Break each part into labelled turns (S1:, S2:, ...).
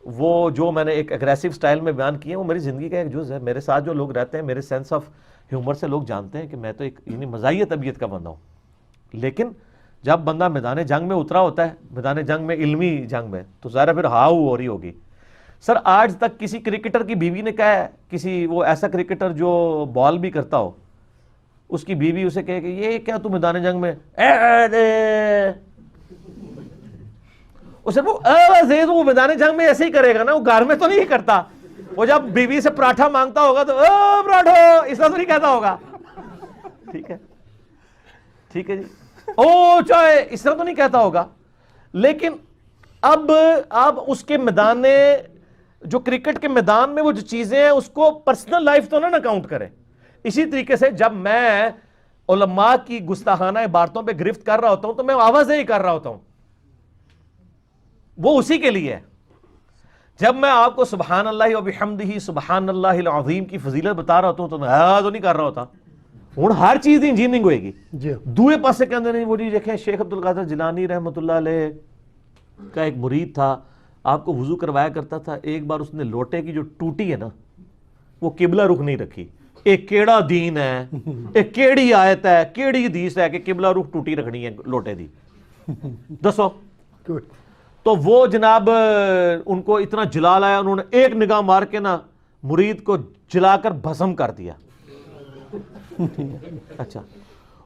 S1: وہ جو میں نے ایک اگریسو سٹائل میں بیان کیے ہیں وہ میری زندگی کا ایک جز ہے. میرے ساتھ جو لوگ رہتے ہیں میرے سینس آف ہیومر سے لوگ جانتے ہیں کہ میں تو ایک یعنی مزاحیہ طبیعت کا بندہ ہوں. لیکن جب بندہ میدان جنگ میں اترا ہوتا ہے, میدان جنگ میں علمی جنگ میں, تو ظاہر پھر ہاؤ ہو رہی ہوگی. سر آج تک کسی کرکٹر کی بیوی نے کہا ہے, کسی وہ ایسا کرکٹر جو بال بھی کرتا ہو, اس کی بیوی اسے کہے کہ یہ کیا تو میدان جنگ میں اسے وہ میدان جنگ میں ایسے ہی کرے گا نا, وہ گھر میں تو نہیں کرتا. وہ جب بیوی سے پراٹھا مانگتا ہوگا تو پراٹھا اس طرح تو نہیں کہتا ہوگا. ٹھیک ہے, ٹھیک ہے جی, او چائے اس طرح تو نہیں کہتا ہوگا. لیکن اب اس کے میدان جو کرکٹ کے میدان میں وہ جو چیزیں ہیں اس کو پرسنل لائف تو نہ کاؤنٹ کرے. اسی طریقے سے جب میں علماء کی گستاخانہ عبارتوں پہ گرفت کر رہا ہوتا ہوں تو میں آوازیں ہی کر رہا ہوتا ہوں, وہ اسی کے لیے ہے. جب میں آپ کو سبحان اللہ و بحمدہ سبحان اللہ العظیم کی فضیلت بتا رہا ہوتا ہوں تو میں تو نہیں کر رہا ہوتا. ہوں ہر چیز دی انجینئرنگ ہوئے گی. دوئے پاسے کے اندر نہیں, وہ جی دیکھیں شیخ عبد القادر جیلانی رحمۃ اللہ علیہ کا ایک مرید تھا, آپ کو وضو کروایا کرتا تھا. ایک بار اس نے لوٹے کی جو ٹوٹی ہے نا وہ قبلہ رخ نہیں رکھی. ایک کیڑا دین ہے, ایک کیڑی آیت ہے, کیڑی حدیث ہے کہ قبلہ رخ ٹوٹی رکھنی ہے لوٹے دی, دسو. تو وہ جناب ان کو اتنا جلال آیا, انہوں نے ایک نگاہ مار کے نا مرید کو جلا کر بھسم کر دیا. اچھا,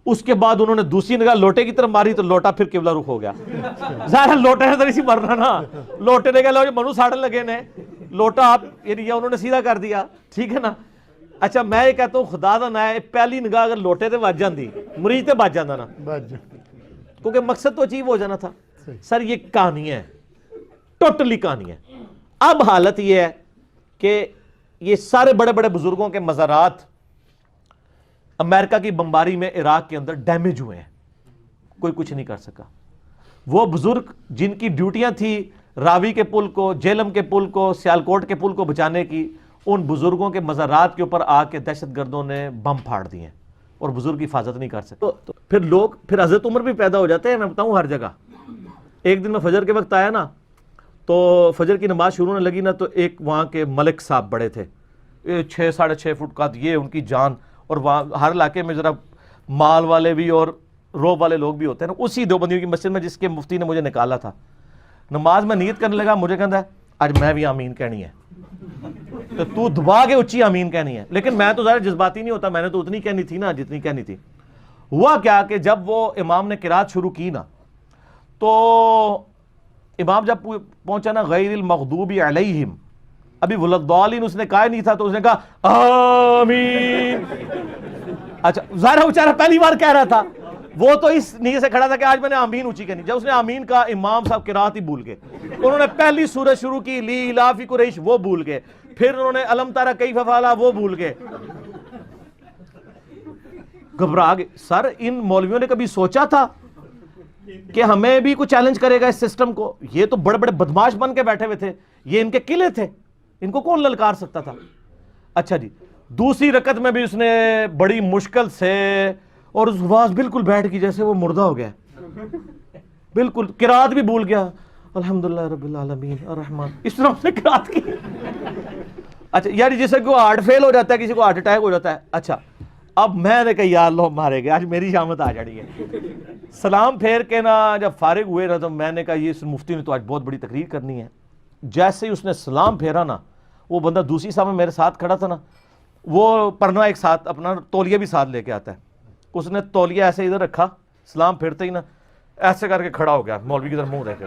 S1: اس کے بعد انہوں نے دوسری نگاہ لوٹے کی طرف ماری تو لوٹا پھر قبلہ رخ ہو گیا. ظاہر لوٹے نے تو اسی مرنا نا, لوٹے نے کہا منو ساڑھن لگے نے, لوٹا آپ یعنی انہوں نے سیدھا کر دیا. ٹھیک ہے نا. اچھا میں یہ کہتا ہوں خدا دا نا ہے, پہلی نگاہ اگر لوٹے تے بج جاندی مرید تے بج جاندا نا, کیونکہ مقصد تو اچیو ہو جانا تھا. سر یہ کہانی ہے, ٹوٹلی کہانی ہے. اب حالت یہ ہے کہ یہ سارے بڑے بڑے بزرگوں کے مزارات امریکہ کی بمباری میں عراق کے اندر ڈیمیج ہوئے ہیں, کوئی کچھ نہیں کر سکا. وہ بزرگ جن کی ڈیوٹیاں تھی راوی کے پل کو, جیلم کے پل کو, سیالکوٹ کے پل کو بچانے کی, ان بزرگوں کے مزارات کے اوپر آ کے دہشت گردوں نے بم پھاڑ دیے اور بزرگ حفاظت نہیں کر سکتے. تو پھر لوگ, پھر حضرت عمر بھی پیدا ہو جاتے ہیں. میں بتاؤں ہر جگہ. ایک دن میں فجر کے وقت آیا نا, تو فجر کی نماز شروع ہونے لگی نا, تو ایک وہاں کے ملک صاحب بڑے تھے, 6-6.5 فٹ قد, یہ ان کی جان, اور وہاں ہر علاقے میں ذرا مال والے بھی اور روب والے لوگ بھی ہوتے ہیں نا. اسی دیوبندیوں کی مسجد میں جس کے مفتی نے مجھے نکالا تھا, نماز میں نیت کرنے لگا, مجھے کہتا ہے آج میں بھی آمین کہنی ہے. تو دبا کے اچھی آمین کہنی ہے. لیکن میں تو ظاہر جذباتی نہیں ہوتا, میں نے تو اتنی کہنی تھی نا جتنی کہنی تھی. ہوا کیا کہ جب وہ امام نے قرات شروع کی نا, تو امام جب پہنچا نا غیر المغضوب علیہم, ابھی ولدالین اس نے کہا نہیں تھا, تو اس نے کہا آمین. اچھا ظاہر ہے بیچارہ پہلی بار کہہ رہا تھا, وہ تو اس نیت سے کھڑا تھا کہ آج میں نے آمین اونچی کہنی. جب اس نے آمین کہا, امام صاحب قرات ہی بھول گئے. انہوں نے پہلی سورت شروع کی لی الافی قریش, وہ بھول گئے. پھر انہوں نے الم ترى کیف فعل, وہ بھول گئے, گھبرا گئے. سر ان مولویوں نے کبھی سوچا تھا کہ ہمیں بھی کچھ چیلنج کرے گا اس سسٹم کو؟ یہ تو بڑے بڑے بدماش بن کے بیٹھے ہوئے تھے, یہ ان کے قلعے تھے, ان کو کون للکار سکتا تھا. اچھا جی, دوسری رکعت میں بھی اس نے بڑی مشکل سے, اور اس آواز بالکل بیٹھ گئی جیسے وہ مردہ ہو گیا, بالکل قرات بھی بھول گیا, الحمدللہ رب العالمین الرحمن, اس طرح اس نے قرات کی. اچھا یار جیسے کوئی ہارٹ فیل ہو جاتا ہے, کسی کو ہارٹ اٹیک ہو جاتا ہے. اچھا اب میں نے کہا یا اللہ مارے گئے, آج میری شامت آ جڑی ہے. سلام پھیر کے نا جب فارغ ہوئے نا, تو میں نے کہا یہ اس مفتی نے تو آج بہت بڑی تقریر کرنی ہے. جیسے ہی اس نے سلام پھیرا نا, وہ بندہ دوسری صاحب میرے ساتھ کھڑا تھا نا, وہ پرنا ایک ساتھ اپنا تولیہ بھی ساتھ لے کے آتا ہے, اس نے تولیہ ایسے ادھر رکھا, سلام پھیرتے ہی نا ایسے کر کے کھڑا ہو گیا مولوی کی طرف منہ دیکھ کے.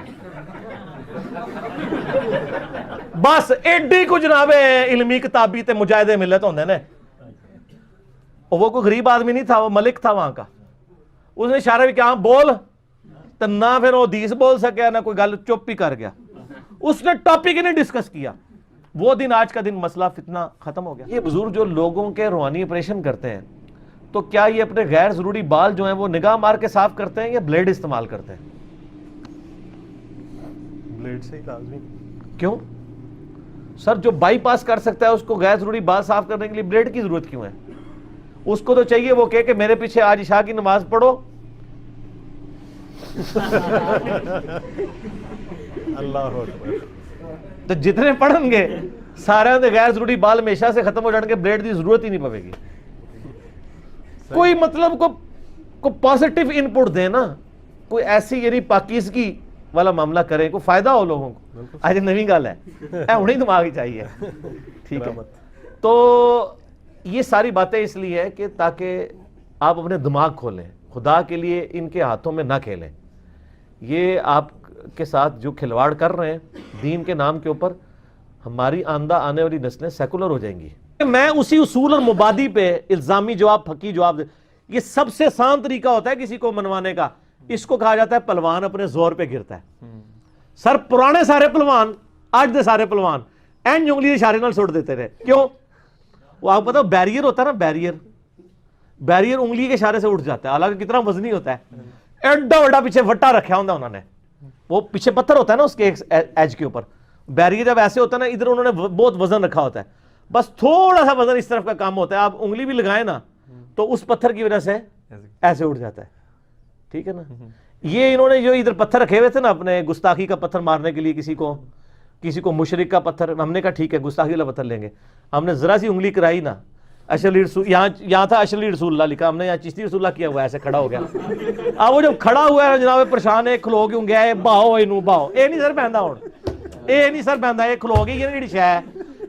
S1: بس ایڈی کو جناب علمی کتابی تے مجاہدے ملت ہوندے نے. اور وہ کوئی غریب آدمی نہیں تھا, وہ ملک تھا وہاں کا. اس نے اشارہ بھی کیا بول, تو نہ پھر وہ حدیث بول سکیا, نہ کوئی گل, چپ ہی کر گیا. اس نے ٹاپک ہی نہیں ڈسکس کیا. وہ دن آج کا دن مسئلہ فتنہ ختم ہو گیا. یہ بزرگ جو لوگوں کے روحانی آپریشن کرتے ہیں, تو کیا یہ اپنے غیر ضروری بال جو ہیں وہ نگاہ مار کے صاف کرتے ہیں یا بلیڈ استعمال کرتے ہیں؟
S2: بلیڈ سے ہی لازمی.
S1: کیوں سر؟ جو بائی پاس کر سکتا ہے اس کو غیر ضروری بال صاف کرنے کے لیے بلیڈ کی ضرورت کیوں ہے؟ اس کو تو چاہیے وہ کہ میرے پیچھے آج عشاء کی نماز پڑھو.
S2: اللہ اکبر.
S1: تو جتنے پڑھن گے سارے دے غیر ضروری بال ہمیشہ سے ختم ہو جان گے, بلیڈ دی ضرورت ہی نہیں پوے گی. کوئی مطلب کو پازیٹیو ان پٹ دے نا, کوئی ایسی یعنی پاکیزگی والا معاملہ کریں, کوئی فائدہ ہو لوگوں کو. آج نئی گل ہے, ہونی دماغ ہی چاہیے. ٹھیک ہے, تو یہ ساری باتیں اس لیے ہے کہ تاکہ آپ اپنے دماغ کھولیں, خدا کے لیے ان کے ہاتھوں میں نہ کھیلیں. یہ آپ کے ساتھ جو کھلواڑ کر رہے ہیں دین کے نام کے اوپر, ہماری آنے والی نسلیں سیکولر ہو جائیں گی. میں اسی اصول اور مبادی پہ الزامی جواب, پھکی جواب دے. یہ سب سے آسان طریقہ ہوتا ہے کسی کو منوانے کا, اس کو کہا جاتا ہے پلوان اپنے زور پہ گرتا ہے. سر پرانے سارے پلوان, آج دے سارے پلوان این انگلی اشارے نال سٹ دیتے رہے. کیوں؟ وہ آپ کو پتا بیریئر ہوتا ہے نا, بیریئر انگلی کے اشارے سے اٹھ جاتا ہے, حالانکہ کتنا وزنی ہوتا ہے. ایڈا بڑا پیچھے وٹا رکھا ہوتا انہوں نے, وہ پیچھے پتھر ہوتا ہے نا اس کے ایج کے اوپر. بیریئر جب ایسے ہوتا ہے نا, ادھر انہوں نے بہت وزن رکھا ہوتا ہے, بس تھوڑا سا وزن اس طرف کا کام ہوتا ہے, آپ انگلی بھی لگائیں نا تو اس پتھر کی وجہ سے ایسے اٹھ جاتا ہے. ٹھیک ہے نا. یہ انہوں نے جو ادھر پتھر رکھے ہوئے تھے نا اپنے گستاخی کا پتھر مارنے کے لیے, کسی کو مشرک کا پتھر, ہم نے کہا ٹھیک ہے گستاخی والا پتھر لیں گے. ہم نے ذرا سی انگلی کرائی نا, اشلی رسول, یہاں تھا اشلی رسول اللہ لکھا, ہم نے یہاں چشتی رسول اللہ کیا ہوا, ایسے کھڑا ہو گیا. اب وہ جب کھڑا ہوا ہے جناب پریشان ہے, کھلو کیوں گیا ہے, باہو اینو باہو, اے نہیں سر بہندا ہون, اے نہیں سر بہندا, یہ کھلو گئی, یہ جڑی شے ہے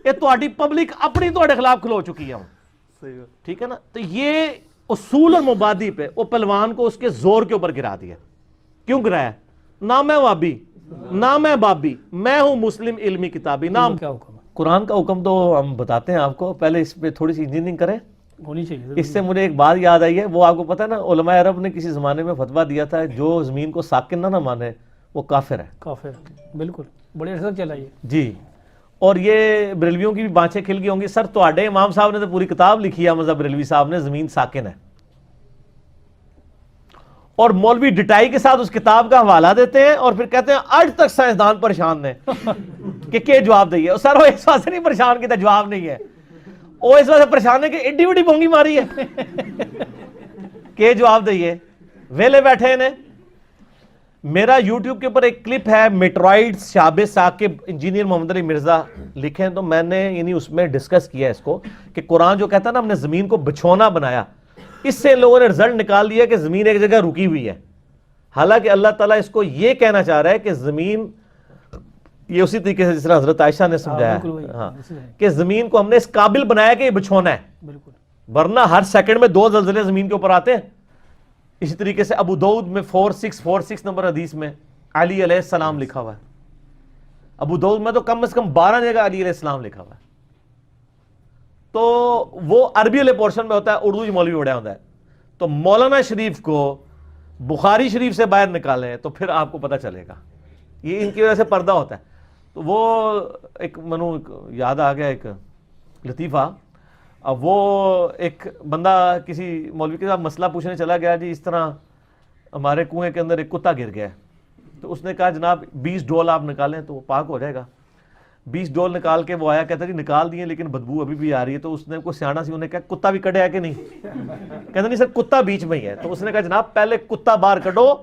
S1: یہ تہاڈی پبلک اپنی تہاڈے خلاف کھلو چکی ہے. ٹھیک ہے نا. تو یہ اصول اور مبادی پہ وہ پہلوان کو اس کے زور کے اوپر گرا دیا. کیوں گرایا؟ نہ میں وابی نہ میں بابی, میں ہوں مسلم علمی کتابی. نام قرآن کا حکم تو ہم بتاتے ہیں آپ کو, پہلے اس پہ تھوڑی سی انجینئرنگ کریں
S2: ہونی چاہیے.
S1: اس سے مجھے ایک بات یاد آئی ہے, وہ آپ کو پتہ ہے نا علماء عرب نے کسی زمانے میں فتویٰ دیا تھا جو زمین کو ساکن نہ مانے وہ کافر ہے.
S2: کافر, بالکل, بڑے عرصے تک چلا یہ.
S1: جی, اور یہ بریلویوں کی بھی بانچیں کھل گئی ہوں گی. سر تواڈے امام صاحب نے تو پوری کتاب لکھی ہے, مذہب بریلوی صاحب نے, زمین ساکن ہے, اور مولوی ڈٹائی کے ساتھ اس کتاب کا حوالہ دیتے ہیں اور پھر کہتے ہیں آج تک سائنسدان پریشان نے کہ جواب دئیے. سر وہ اس واسطے نہیں پریشان کیا, جواب نہیں ہے, وہ اس واسطے پریشان ہے کہ ایڈی بڑی بونگی ماری ہے کہ جواب دئیے, ویلے بیٹھے ہیں. میرا یوٹیوب کے اوپر ایک کلپ ہے, میٹرائڈز شعب ثاقب, انجینئر محمد علی مرزا لکھیں, تو میں نے یعنی اس میں ڈسکس کیا اس کو کہ قرآن جو کہتا ہے نا ہم نے زمین کو بچھونا بنایا, اس سے لوگوں نے رزلٹ نکال دیا کہ زمین ایک جگہ رکی ہوئی ہے. حالانکہ اللہ تعالیٰ اس کو یہ کہنا چاہ رہا ہے کہ زمین, یہ اسی طریقے سے جس طرح حضرت عائشہ نے سمجھایا ہاں کہ زمین کو ہم نے اس قابل بنایا کہ یہ بچھونا ہے, ورنہ ہر سیکنڈ میں 2 زلزلے زمین کے اوپر آتے ہیں. اسی طریقے سے ابو داؤد میں 4646 نمبر حدیث میں علی علیہ السلام لکھا ہوا ہے. ابو داؤد میں تو کم از کم 12 جگہ علی علیہ السلام لکھا ہوا ہے. تو وہ عربی والے پورشن میں ہوتا ہے, اردو جو مولوی بڑا ہوتا ہے. تو مولانا شریف کو بخاری شریف سے باہر نکالیں تو پھر آپ کو پتہ چلے گا, یہ ان کی وجہ سے پردہ ہوتا ہے. تو وہ ایک منو یاد آ گیا ایک لطیفہ. اب وہ ایک بندہ کسی مولوی کے ساتھ مسئلہ پوچھنے چلا گیا, جی اس طرح ہمارے کنویں کے اندر ایک کتا گر گیا ہے. تو اس نے کہا جناب 20 ڈول آپ نکالیں تو وہ پاک ہو جائے گا. 20 ڈول نکال کے وہ آیا, کہتا جی نکال دیے لیکن بدبو ابھی بھی آ رہی ہے. تو اس نے کوئی سیانا سی, انہیں کہا کتا بھی کٹے ہے کہ نہیں, کہتا نہیں سر کتا بیچ میں ہی ہے. تو اس نے کہا جناب پہلے کتا باہر کٹو,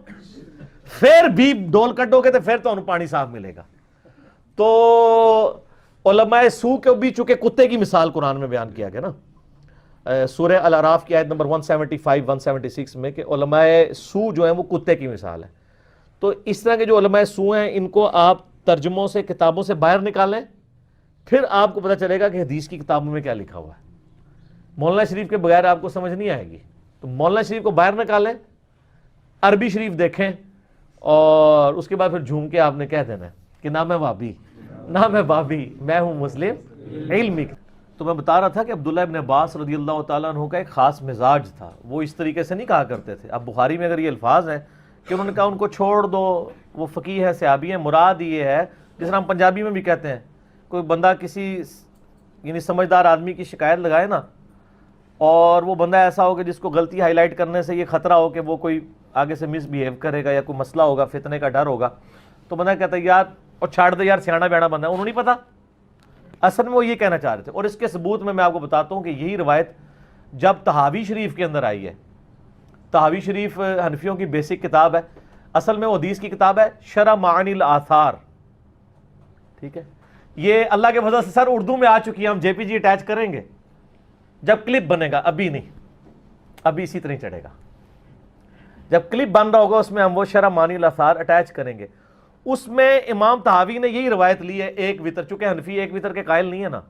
S1: پھر بھی ڈول کٹو گے تو پھر تو انہوں پانی صاف ملے گا. تو علماء سو کے بھی چونکہ کتے کی مثال قرآن میں بیان کیا گیا نا, سورہ الاعراف کی آیت نمبر 175-176 میں, کہ علماء سو جو ہیں وہ کتے کی مثال ہے. تو اس طرح کے جو علماء سو ہیں ان کو آپ ترجموں سے, کتابوں سے باہر نکالیں, پھر آپ کو پتہ چلے گا کہ حدیث کی کتابوں میں کیا لکھا ہوا ہے. مولانا شریف کے بغیر آپ کو سمجھ نہیں آئے گی. تو مولانا شریف کو باہر نکالیں, عربی شریف دیکھیں, اور اس کے بعد پھر جھوم کے آپ نے کہہ دینا کہ نہ میں وابی نہ میں بابی, میں ہوں مسلم علمی. تو میں بتا رہا تھا کہ عبداللہ ابن عباس رضی اللہ تعالیٰ عنہ کا ایک خاص مزاج تھا, وہ اس طریقے سے نہیں کہا کرتے تھے. اب بخاری میں اگر یہ الفاظ ہیں کہ انہوں نے کہا ان کو چھوڑ دو, وہ فقیہ ہے, صحابی ہیں, مراد یہ ہے جس طرح ہم پنجابی میں بھی کہتے ہیں, کوئی بندہ کسی یعنی سمجھدار آدمی کی شکایت لگائے نا, اور وہ بندہ ایسا ہو کہ جس کو غلطی ہائی لائٹ کرنے سے یہ خطرہ ہو کہ وہ کوئی آگے سے مس بیہیو کرے گا یا کوئی مسئلہ ہوگا, فتنے کا ڈر ہوگا, تو بندہ کہتا ہے یار اور چھاڑ دے یار, سیاڑا بیاڑا بندہ ہے, انہوں نہیں پتا. اصل میں وہ یہ کہنا چاہ رہے تھے. اور اس کے ثبوت میں آپ کو بتاتا ہوں کہ یہی روایت جب طحاوی شریف کے اندر آئی ہے, طحاوی شریف حنفیوں کی بیسک کتاب ہے, اصل میں وہ حدیث کی کتاب ہے, شرح معانی الآثار. ٹھیک ہے، یہ اللہ کے فضل سے سر اردو میں آ چکی ہے، ہم جے پی جی اٹیچ کریں گے جب کلپ بنے گا، ابھی نہیں، ابھی اسی طرح چڑھے گا، جب کلپ بن رہا ہوگا اس میں ہم وہ شرح معنی الاثار اٹیچ کریں گے۔ اس میں امام طحاوی نے یہی روایت لی ہے ایک وتر، چونکہ حنفی ایک وتر کے قائل نہیں ہے نا،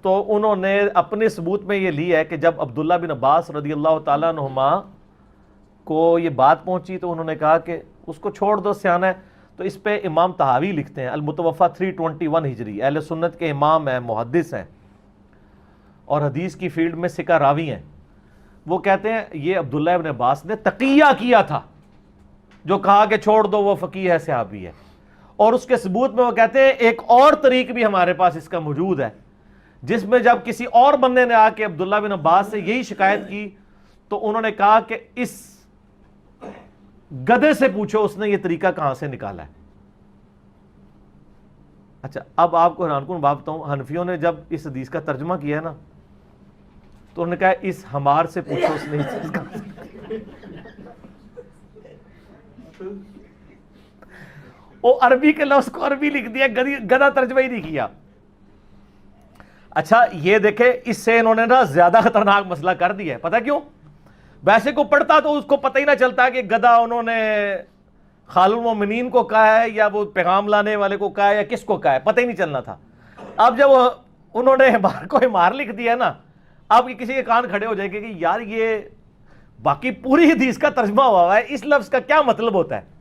S1: تو انہوں نے اپنے ثبوت میں یہ لی ہے کہ جب عبداللہ بن عباس رضی اللہ تعالیٰ عنہما کو یہ بات پہنچی تو انہوں نے کہا کہ اس کو چھوڑ دو، سیانا ہے۔ تو اس پہ امام طحاوی لکھتے ہیں، المتوفی 321 ہجری، اہل سنت کے امام ہیں، محدث ہیں اور حدیث کی فیلڈ میں ثقہ راوی ہیں۔ وہ کہتے ہیں یہ عبداللہ ابن عباس نے تقیہ کیا تھا، جو کہا کہ چھوڑ دو، وہ فقیہ ہے، صحابی ہے، اور اس کے ثبوت میں وہ کہتے ہیں ایک اور طریق بھی ہمارے پاس اس کا موجود ہے، جس میں جب کسی اور بندے نے آ کے عبداللہ بن عباس سے یہی شکایت کی تو انہوں نے کہا کہ اس گدھے سے پوچھو اس نے یہ طریقہ کہاں سے نکالا ہے۔ اچھا، اب آپ کو حیران کن بات بتاؤں، حنفیوں نے جب اس حدیث کا ترجمہ کیا ہے نا تو انہوں نے کہا اس ہمار سے پوچھو اس نے اس کا وہ عربی کے لفظ کو عربی لکھ دیا، گدھا ترجمہ ہی نہیں کیا۔ اچھا یہ دیکھیں، اس سے انہوں نے نا زیادہ خطرناک مسئلہ کر دیا ہے، پتہ کیوں؟ ویسے کو پڑھتا تو اس کو پتہ ہی نہ چلتا کہ گدھا انہوں نے خال المومنین کو کہا ہے یا وہ پیغام لانے والے کو کہا ہے یا کس کو کہا ہے، پتہ ہی نہیں چلنا تھا۔ اب جب انہوں نے حمار کو حمار لکھ دیا نا، اب کسی کے کان کھڑے ہو جائیں گے کہ یار یہ باقی پوری حدیث کا ترجمہ ہوا ہے، اس لفظ کا کیا مطلب ہوتا ہے؟